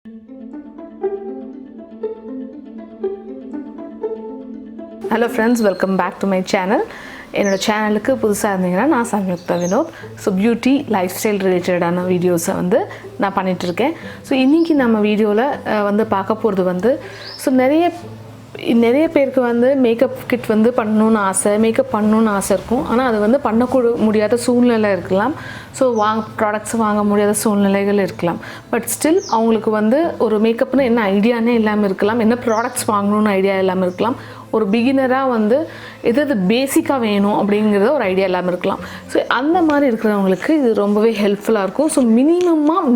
Hello friends, welcome back to my channel. என்னோட சேனலுக்கு புதுசாக இருந்தீங்கன்னா நான் Samyuktha Vinod. So beauty life style ரிலேட்டடான வீடியோஸை வந்து நான் பண்ணிகிட்ருக்கேன். ஸோ இன்றைக்கி நம்ம வீடியோவில் வந்து பார்க்க போகிறது வந்து ஸோ நிறைய பேருக்கு வந்து மேக்கப் கிட் வந்து பண்ணணுன்னு ஆசை, மேக்கப் பண்ணணுன்னு ஆசை இருக்கும். ஆனால் அது வந்து முடியாத சூழ்நிலை இருக்கலாம். ஸோ ப்ராடக்ட்ஸ் வாங்க முடியாத சூழ்நிலைகள் இருக்கலாம். பட் ஸ்டில் அவங்களுக்கு வந்து ஒரு மேக்கப்னு என்ன ஐடியானே இல்லாமல் இருக்கலாம், என்ன ப்ராடக்ட்ஸ் வாங்கணுன்னு ஐடியா இல்லாமல் இருக்கலாம். ஒரு பிகினராக வந்து எது பேசிக்காக வேணும் அப்படிங்கிறத ஒரு ஐடியா இல்லாமல் இருக்கலாம். ஸோ அந்த மாதிரி இருக்கிறவங்களுக்கு இது ரொம்பவே ஹெல்ப்ஃபுல்லாக இருக்கும். ஸோ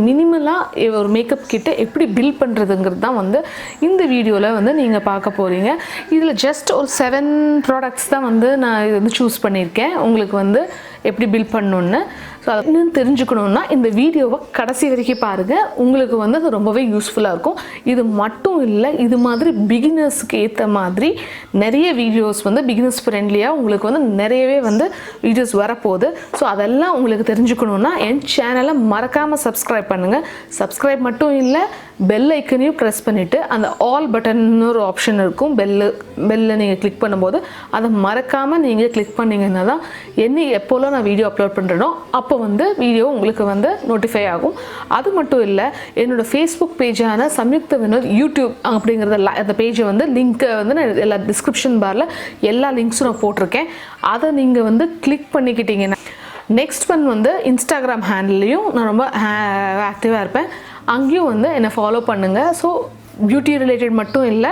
மினிமலாக ஒரு மேக்கப் கிட்டை எப்படி பில்ட் பண்ணுறதுங்கிறது தான் வந்து இந்த வீடியோவில் வந்து நீங்கள் பார்க்க போகிறீங்க. இதில் ஜஸ்ட் ஒரு 7 ப்ராடக்ட்ஸ் தான் வந்து நான் இது வந்து சூஸ் பண்ணியிருக்கேன் உங்களுக்கு வந்து எப்படி பில்ட் பண்ணணுன்னு. ஸோ அதை இன்னும் தெரிஞ்சுக்கணுன்னா இந்த வீடியோவை கடைசி வரைக்கும் பாருங்கள், உங்களுக்கு வந்து அது ரொம்பவே யூஸ்ஃபுல்லாக இருக்கும். இது மட்டும் இல்லை, இது மாதிரி பிகினர்ஸ்க்கு ஏற்ற மாதிரி நிறைய வீடியோஸ் வந்து பிகினர்ஸ் ஃப்ரெண்ட்லியாக உங்களுக்கு வந்து நிறையவே வந்து வீடியோஸ் வரப்போகுது. ஸோ அதெல்லாம் உங்களுக்கு தெரிஞ்சுக்கணுன்னா என் சேனலை மறக்காமல் சப்ஸ்கிரைப் பண்ணுங்கள். சப்ஸ்கிரைப் மட்டும் இல்லை, பெல் ஐக்கனையும் ப்ரெஸ் பண்ணிவிட்டு அந்த ஆல் பட்டன்னு ஒரு ஆப்ஷன் இருக்கும், பெல்லை நீங்கள் கிளிக் பண்ணும்போது அதை மறக்காமல் நீங்கள் கிளிக் பண்ணிங்கன்னா தான் எப்போல்லாம் நான் வீடியோ அப்லோட் பண்ணுறேனோ அப்போ வந்து வீடியோ உங்களுக்கு வந்து நோட்டிஃபை ஆகும். அது மட்டும் இல்லை, என்னோடய ஃபேஸ்புக் பேஜான சம்யுக்தா வினோத் யூடியூப் அப்படிங்கிறத அந்த பேஜை வந்து லிங்க்கை வந்து நான் எல்லா டிஸ்கிரிப்ஷன் பாரில் எல்லா லிங்க்ஸும் நான் போட்டிருக்கேன். அதை நீங்கள் வந்து கிளிக் பண்ணிக்கிட்டீங்கன்னா நெக்ஸ்ட் ஒன் வந்து இன்ஸ்டாகிராம் ஹேண்டில்லையும் நான் ரொம்ப ஆக்டிவாக இருப்பேன், அங்கேயும் வந்து என்னை ஃபாலோ பண்ணுங்கள். ஸோ பியூட்டி ரிலேட்டட் மட்டும் இல்லை,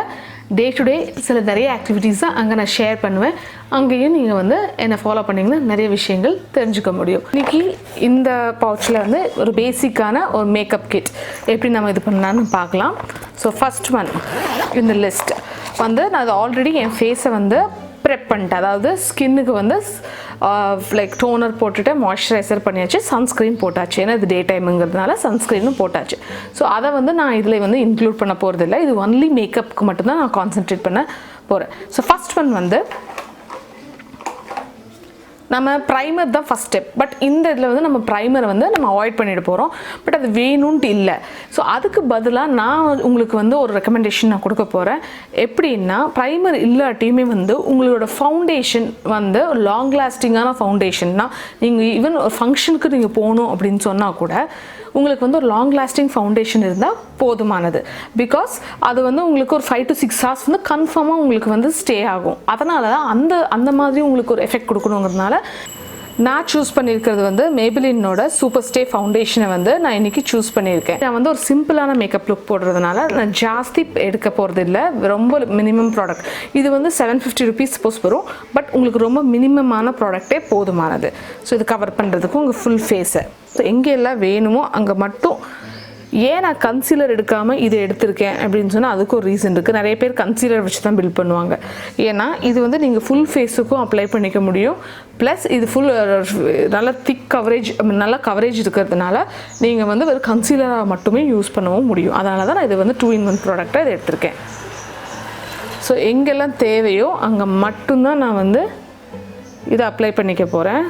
டே டு டே சில நிறைய ஆக்டிவிட்டீஸ் தான் அங்கே நான் ஷேர் பண்ணுவேன். அங்கேயும் நீங்கள் வந்து என்னை ஃபாலோ பண்ணிங்கன்னா நிறைய விஷயங்கள் தெரிஞ்சுக்க முடியும். இன்றைக்கி இந்த பவுச்சில் வந்து ஒரு பேசிக்கான ஒரு மேக்கப் கிட் எப்படி நம்ம இது பண்ணலான்னு பார்க்கலாம். ஸோ ஃபஸ்ட் ஒன் இந்த லிஸ்ட் வந்து நான் அது ஆல்ரெடி என் ஃபேஸை வந்து ப்ரெப் பண்ணிட்டேன். அதாவது ஸ்கின்னுக்கு வந்து லைக் டோனர் போட்டுட்டு மாய்ஸ்சரைசர் பண்ணியாச்சு, சன்ஸ்க்ரீன் போட்டாச்சு. ஏன்னா இது டே டைமுங்கிறதுனால சன்ஸ்க்ரீனும் போட்டாச்சு. ஸோ அதை வந்து நான் இதில் வந்து இன்க்ளூட் பண்ண போகிறது இல்லை, இது ஒன்லி மேக்கப்புக்கு மட்டும்தான் நான் கான்சென்ட்ரேட் பண்ண போகிறேன். ஸோ ஃபஸ்ட் ஒன் வந்து நம்ம ப்ரைமர் தான் ஃபஸ்ட் ஸ்டெப். பட் இந்த இதில் வந்து நம்ம ப்ரைமரை வந்து நம்ம அவாய்ட் பண்ணிட்டு போகிறோம். பட் அது வேணும்ன்ட்டு இல்லை. ஸோ அதுக்கு பதிலாக நான் உங்களுக்கு வந்து ஒரு ரெக்கமெண்டேஷன் நான் கொடுக்க போகிறேன். எப்படின்னா, ப்ரைமர் இல்லாட்டியுமே வந்து உங்களோட ஃபவுண்டேஷன் வந்து லாங் லாஸ்டிங்கான ஃபவுண்டேஷன்னா, நீங்கள் ஈவன் ஒரு ஃபங்க்ஷனுக்கு நீங்கள் போகணும் அப்படின்னு சொன்னால் கூட உங்களுக்கு வந்து ஒரு லாங் லாஸ்டிங் ஃபவுண்டேஷன் இருந்தால் போதுமானது. பிகாஸ் அது வந்து உங்களுக்கு ஒரு 5 to 6 hours வந்து கன்ஃபார்மாக உங்களுக்கு வந்து ஸ்டே ஆகும். அதனால தான் அந்த மாதிரி உங்களுக்கு ஒரு எஃபெக்ட் கொடுக்கணுங்கிறதுனால நான் சூஸ் பண்ணியிருக்கிறது வந்து மேபெலினோட சூப்பர் ஸ்டே ஃபவுண்டேஷனை வந்து நான் இன்றைக்கி சூஸ் பண்ணியிருக்கேன். நான் வந்து ஒரு சிம்பிளான மேக்கப் லுக் போடுறதுனால நான் ஜாஸ்தி எடுக்க போகிறது இல்லை, ரொம்ப மினிமம் ப்ராடக்ட். இது வந்து 750 rupees சப்போஸ் வரும். பட் உங்களுக்கு ரொம்ப மினிமமான ப்ராடக்டே போதுமானது. ஸோ இது கவர் பண்ணுறதுக்கு உங்கள் ஃபுல் ஃபேஸை ஸோ எங்கெல்லாம் வேணுமோ அங்கே மட்டும். ஏன் நான் கன்சீலர் எடுக்காமல் இது எடுத்திருக்கேன் அப்படின்னு சொன்னால் அதுக்கு ஒரு ரீசன் இருக்குது. நிறைய பேர் கன்சீலர் வச்சு தான் பில்ட் பண்ணுவாங்க. ஏன்னா இது வந்து நீங்கள் ஃபுல் ஃபேஸுக்கும் அப்ளை பண்ணிக்க முடியும். ப்ளஸ் இது ஃபுல் நல்லா திக் கவரேஜ், நல்லா கவரேஜ் இருக்கிறதுனால நீங்கள் வந்து ஒரு கன்சீலராக மட்டுமே யூஸ் பண்ணவும் முடியும். அதனால தான் நான் இது வந்து 2-in-1 ப்ராடக்டாக இதை எடுத்திருக்கேன். ஸோ எங்கெல்லாம் தேவையோ அங்கே மட்டும்தான் நான் வந்து இதை அப்ளை பண்ணிக்க போகிறேன்.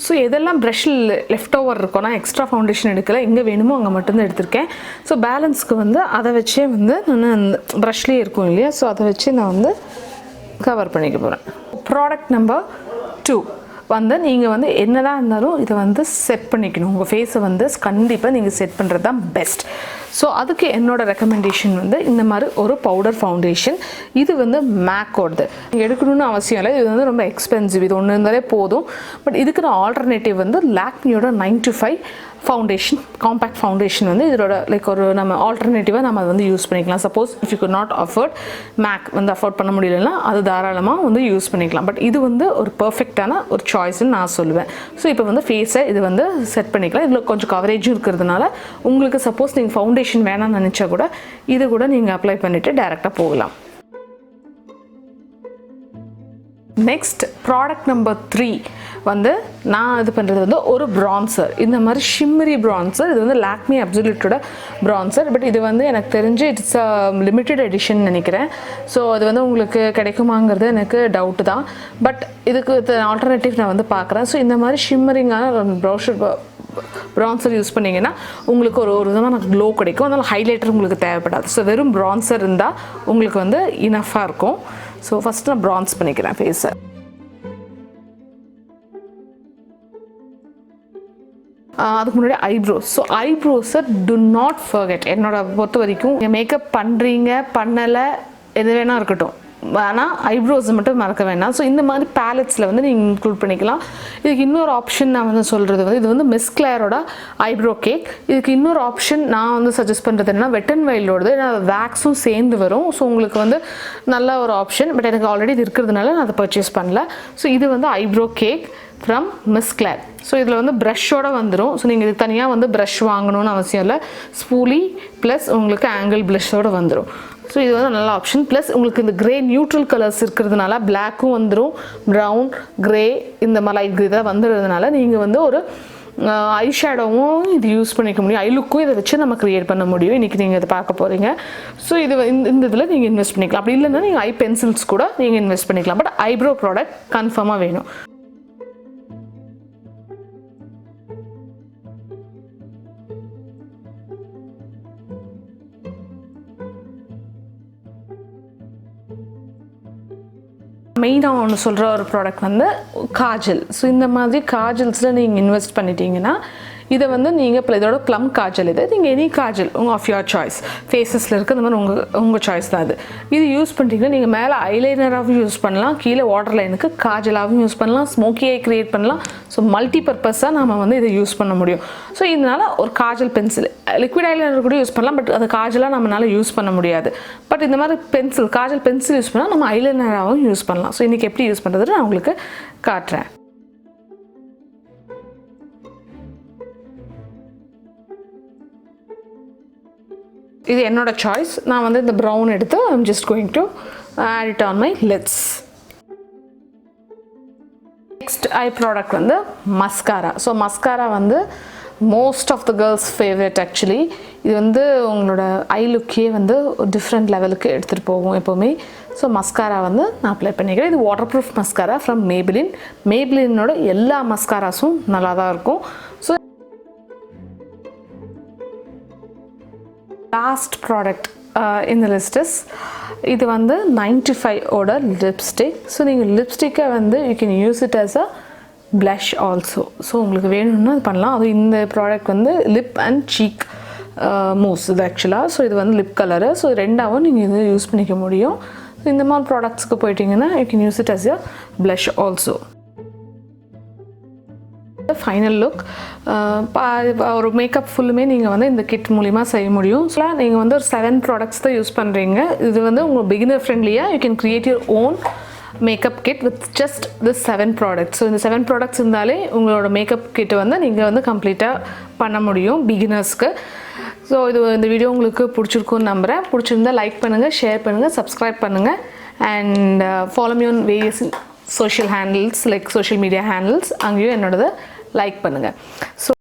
ஸோ எதெல்லாம் ப்ரஷில் லெஃப்ட் ஓவர் இருக்கோன்னா எக்ஸ்ட்ரா ஃபவுண்டேஷன் எடுக்கலை, எங்கே வேணுமோ அங்கே மட்டும்தான் எடுத்திருக்கேன். ஸோ பேலன்ஸ்க்கு வந்து அதை வச்சே வந்து நான் ப்ரஷ்லேயே இருக்கும் இல்லையா, ஸோ அதை வச்சு நான் வந்து கவர் பண்ணிக்க போகிறேன். ப்ராடக்ட் நம்பர் 2 வந்து நீங்கள் வந்து என்னதான் இருந்தாலும் இதை வந்து செட் பண்ணிக்கணும். உங்கள் ஃபேஸை வந்து கண்டிப்பாக நீங்கள் செட் பண்ணுறது தான் பெஸ்ட். ஸோ அதுக்கு என்னோடய ரெக்கமெண்டேஷன் வந்து இந்த மாதிரி ஒரு பவுடர் ஃபவுண்டேஷன். இது வந்து மேக்கோடது, நீங்கள் எடுக்கணும்னு அவசியம் இல்லை, இது வந்து ரொம்ப எக்ஸ்பென்சிவ், இது ஒன்று இருந்தாலே போதும். பட் இதுக்கு நான் ஆல்டர்னேட்டிவ் வந்து லாக்மியோட 925 ஃபவுண்டேஷன், காம்பேக்ட் ஃபவுண்டேஷன் வந்து இதோட லைக் ஒரு நம்ம ஆல்டர்னேட்டிவாக நம்ம அதை வந்து யூஸ் பண்ணிக்கலாம். Suppose if you could not afford make வந்து அஃபோர்ட் பண்ண முடியலன்னா அது தாராளமாக வந்து யூஸ் பண்ணிக்கலாம். பட் இது வந்து ஒரு பர்ஃபெக்டான ஒரு சாய்ஸ்ன்னு நான் சொல்லுவேன். ஸோ இப்போ வந்து ஃபேஸை இது வந்து செட் பண்ணிக்கலாம். இதில் கொஞ்சம் கவரேஜும் இருக்கிறதுனால உங்களுக்கு சப்போஸ் நீங்கள் ஃபவுண்டேஷன் வேணாம்னு நினச்சா கூட இது கூட நீங்கள் அப்ளை பண்ணிவிட்டு டேரெக்டாக போகலாம். நெக்ஸ்ட் ப்ராடக்ட் நம்பர் 3 வந்து நான் இது பண்ணுறது வந்து ஒரு ப்ரான்சர். இந்த மாதிரி ஷிம்மரி ப்ரான்சர். இது வந்து லாக்மே அப்சல்யூட்டோட ப்ரான்சர். பட் இது வந்து எனக்கு தெரிஞ்சு இட்ஸ் லிமிட்டட் எடிஷன் நினைக்கிறேன். ஸோ அது வந்து உங்களுக்கு கிடைக்குமாங்கிறது எனக்கு டவுட்டு தான். பட் இதுக்கு ஆல்டர்னேட்டிவ் நான் வந்து பார்க்குறேன். ஸோ இந்த மாதிரி ஷிம்மரிங்கான ப்ரான்சர் யூஸ் பண்ணிங்கன்னா உங்களுக்கு ஒரு விதமான க்ளோ கிடைக்கும். அதனால் ஹைலைட்டர் உங்களுக்கு தேவைப்படாது. ஸோ வெறும் ப்ரான்சர் இருந்தால் உங்களுக்கு வந்து இனஃபாக இருக்கும். ஸோ ஃபஸ்ட்டு நான் ப்ரான்ஸ் பண்ணிக்கிறேன் ஃபேஸை. அதுக்கு முன்னாடி ஐப்ரோஸ். ஸோ ஐப்ரோஸை டு நாட் ஃபர்கெட். என்னோட பொறுத்த வரைக்கும் மேக்கப் பண்ணுறீங்க பண்ணலை எது வேணால் இருக்கட்டும், ஆனால் ஐப்ரோஸை மட்டும் மறக்க வேண்டாம். ஸோ இந்த மாதிரி பேலட்ஸில் வந்து நீங்கள் இன்க்ளூட் பண்ணிக்கலாம். இதுக்கு இன்னொரு ஆப்ஷன் நான் வந்து சொல்கிறது வந்து இது வந்து மிஸ் கிளேரோட ஐப்ரோ கேக். இதுக்கு இன்னொரு ஆப்ஷன் நான் வந்து சஜஸ்ட் பண்ணுறது என்னன்னா வெட் அண்ட் வைல்டோடது. ஏன்னா வேக்ஸும் சேர்ந்து வரும். ஸோ உங்களுக்கு வந்து நல்ல ஒரு ஆப்ஷன். பட் எனக்கு ஆல்ரெடி இது இருக்கிறதுனால நான் அதை பர்ச்சேஸ் பண்ணல. ஸோ இது வந்து eyebrow cake from miss Clare. So இதில் வந்து ப்ரஷ்ஷோடு வந்துடும். ஸோ நீங்கள் இது தனியாக வந்து ப்ரஷ் வாங்கணும்னு அவசியம் இல்லை. ஸ்பூலி ப்ளஸ் உங்களுக்கு ஆங்கிள் ப்ளஷோடு வந்துடும். ஸோ இது வந்து நல்ல ஆப்ஷன். ப்ளஸ் உங்களுக்கு இந்த க்ரே நியூட்ரல் கலர்ஸ் இருக்கிறதுனால பிளாக்கும் வந்துடும், ப்ரௌன், க்ரே, இந்த மாதிரி லைட் க்ரே தான் வந்துடுறதுனால நீங்கள் வந்து ஒரு ஐ ஷேடோவும் இது யூஸ் பண்ணிக்க முடியும். ஐ லுக்கும் இதை வச்சு நம்ம க்ரியேட் பண்ண முடியும். இன்றைக்கி நீங்கள் இதை பார்க்க போகிறீங்க. ஸோ இது இந்த இதில் நீங்கள் இன்வெஸ்ட் பண்ணிக்கலாம். அப்படி இல்லைன்னா நீங்கள் ஐ பென்சில்ஸ் கூட நீங்கள் இன்வெஸ்ட் பண்ணிக்கலாம். பட் ஐப்ரோ ப்ராடக்ட் கன்ஃபார்மாக வேணும். மெயினாக ஒன்று சொல்கிற ஒரு ப்ராடக்ட் வந்து காஜல். ஸோ இந்த மாதிரி காஜல்ஸில் நீங்கள் இன்வெஸ்ட் பண்ணிட்டீங்கன்னா இதை வந்து நீங்கள் இப்போ இதோட ப்ளம் காஜல். இது நீங்கள் any kajal of your choice ஃபேஸஸில் இருக்க இந்த மாதிரி உங்கள் சாய்ஸ் தான். இது யூஸ் பண்ணிட்டீங்கன்னா நீங்கள் மேலே ஐலைனராகவும் யூஸ் பண்ணலாம், கீழே வாட்டர் லைனுக்கு காஜலாகவும் யூஸ் பண்ணலாம், ஸ்மோக்கி ஐ க்ரியேட் பண்ணலாம். ஸோ மல்டி பர்பஸாக நம்ம வந்து இதை யூஸ் பண்ண முடியும். ஸோ இதனால் ஒரு காஜல் பென்சில், லிக்விட் ஐலைனர் கூட யூஸ் பண்ணலாம். பட் அது காஜலாக நம்மளால் யூஸ் பண்ண முடியாது. பட் இந்த மாதிரி பென்சில், காஜல் பென்சில் யூஸ் பண்ணால் நம்ம ஐலைனராகவும் யூஸ் பண்ணலாம். ஸோ இன்றைக்கி எப்படி யூஸ் பண்ணுறதுன்னு நான் உங்களுக்கு காட்டுறேன். இது என்னோட சாய்ஸ். நான் வந்து இந்த ப்ரௌன் எடுத்து I'm just going to add it on my lids. Next eye product வந்து மஸ்காரா. ஸோ மஸ்காரா வந்து most of the girls favourite actually. இது வந்து உங்களோட ஐ லுக்கே வந்து டிஃப்ரெண்ட் லெவலுக்கு எடுத்துகிட்டு போகும் எப்போவுமே. ஸோ மஸ்காரா வந்து நான் அப்ளை பண்ணிக்கிறேன். இது water proof mascara from Maybelline. மேபிளினோட எல்லா மஸ்காராஸும் நல்லா தான் இருக்கும். ஸோ லாஸ்ட் ப்ராடக்ட் இந்த லிஸ்ட் இஸ் இது வந்து 95 ஓட லிப்ஸ்டிக். ஸோ நீங்கள் லிப்ஸ்டிக்கை வந்து you can use it as a blush also. So உங்களுக்கு வேணும்னா அது பண்ணலாம். அது இந்த ப்ராடக்ட் வந்து லிப் அண்ட் சீக் மூஸ் இது ஆக்சுவலாக. ஸோ இது வந்து லிப் கலரு. ஸோ ரெண்டாவும் நீங்கள் இது யூஸ் பண்ணிக்க முடியும். ஸோ இந்த மாதிரி ப்ராடக்ட்ஸ்க்கு போயிட்டீங்கன்னா you can use it as a blush also. Final look ஒரு மேக்கப் ஃபுல்லுமே நீங்கள் வந்து இந்த கிட் மூலிமா செய்ய முடியும். ஸோ நீங்கள் வந்து ஒரு 7 ப்ராடக்ட்ஸ் தான் யூஸ் பண்ணுறீங்க. இது வந்து உங்கள் பிகினர் ஃப்ரெண்ட்லியாக you can create your own makeup kit with just this 7 products. So இந்த 7 ப்ராடக்ட்ஸ் இருந்தாலே உங்களோட மேக்கப் கிட்டை வந்து நீங்கள் வந்து கம்ப்ளீட்டாக பண்ண முடியும் பிகினர்ஸ்க்கு. ஸோ இந்த வீடியோ உங்களுக்கு பிடிச்சிருக்குன்னு நம்புகிறேன். பிடிச்சிருந்தா லைக் பண்ணுங்கள், ஷேர் பண்ணுங்கள், சப்ஸ்கிரைப் பண்ணுங்கள் and follow me on various social handles like social media handles. அங்கேயும் என்னோடதை லைக் பண்ணுங்கள். ஸோ